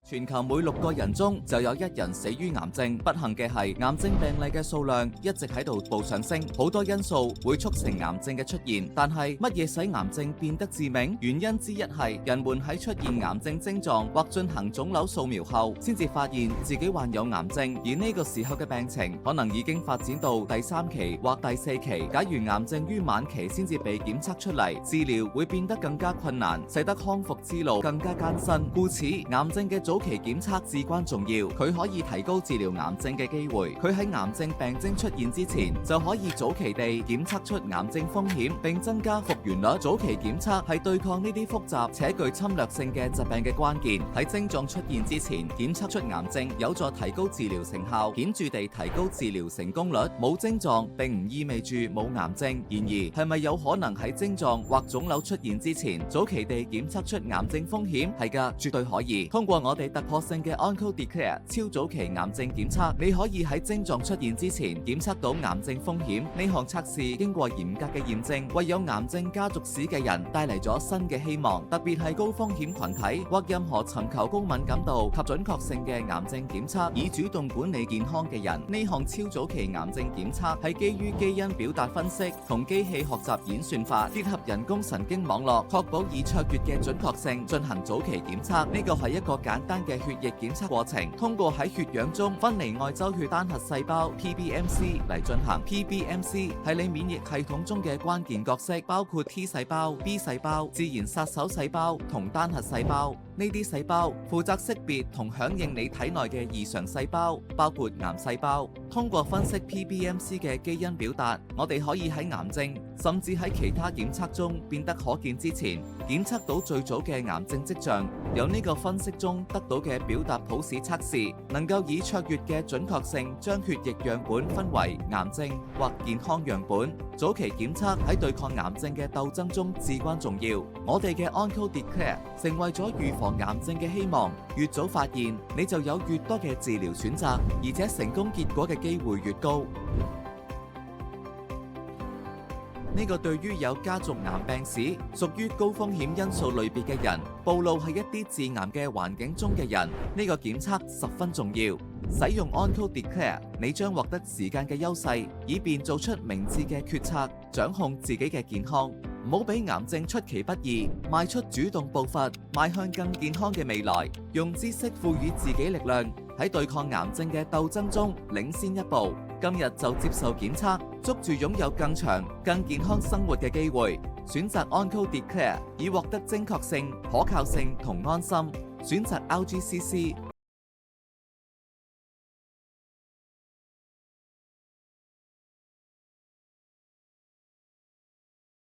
全球每6個人中就有1人死於癌症。不幸嘅係，癌症病例嘅數量一直喺度步上升。好多因素會促成癌症嘅出現，但係乜嘢使癌症變得致命？原因之一係人們喺出現癌症症狀或進行腫瘤掃描後，先至發現自己患有癌症，而呢個時候嘅病情可能已經發展到第3期或第4期。假如癌症於晚期先至被檢測出嚟，治療會變得更加困難，使得康復之路更加艱辛。故此，癌症嘅早期檢測至關重要，佢可以提高治療癌症嘅機會。佢喺癌症病徵出現之前就可以早期地檢測出癌症風險，並增加復原率。早期檢測係對抗呢啲複雜且具侵略性嘅疾病嘅關鍵。喺症狀出現之前檢測出癌症，有助提高治療成效，顯著地提高治療成功率。冇症狀並唔意味住冇癌症，然而係咪有可能喺症狀或腫瘤出現之前早期地檢測出癌症風險？係㗎，絕對可以。通過我哋突破性嘅 OncoDeclare 超早期癌症檢測，你可以喺症狀出現之前檢測到癌症風險。呢項測試經過嚴格嘅驗證，為有癌症家族史嘅人帶嚟咗新嘅希望，特別係高風險群體或任何尋求高敏感度及準確性嘅癌症檢測，以主動管理健康嘅人。呢項超早期癌症檢測係基於基因表達分析同機器學習演算法，結合人工神經網絡，確保以卓越嘅準確性進行早期檢測。呢個係一個簡單嘅血液檢測過程，通過喺血氧中分離外周血單核細胞 PBMC 嚟進行。PBMC 係你免疫系統中嘅關鍵角色，包括 T 細胞、B 細胞、自然殺手細胞同單核細胞。呢啲細胞負責識別同響應你體內嘅異常細胞，包括癌細胞。通過分析 PBMC 嘅基因表達，我哋可以喺癌症甚至喺其他檢測中變得可見之前，檢測到最早嘅癌症跡象。由呢個分析中得到嘅表達普氏測試，能夠以卓越嘅準確性將血液樣本分為癌症或健康樣本。早期檢測喺對抗癌症嘅鬥爭中至關重要。我哋嘅 OncoDeclare 成為咗預防癌症嘅希望。越早發現，你就有越多嘅治療選擇，而且成功結果嘅機會越高。呢個對於有家族癌病史、屬於高風險因素類別嘅人、暴露喺一啲致癌嘅環境中嘅人，呢個檢測十分重要。使用 OncoDeclare，你將獲得時間嘅優勢，以便做出明智嘅決策，掌控自己嘅健康。唔好俾癌症出其不意，邁出主動步伐，邁向更健康嘅未來。用知識賦予自己力量，喺對抗癌症嘅鬥爭中領先一步。今日就接受檢測，捉住擁有更長、更健康生活嘅機會。選擇 OncoDeclare，以獲得精確性、可靠性同安心。選擇 RGCC。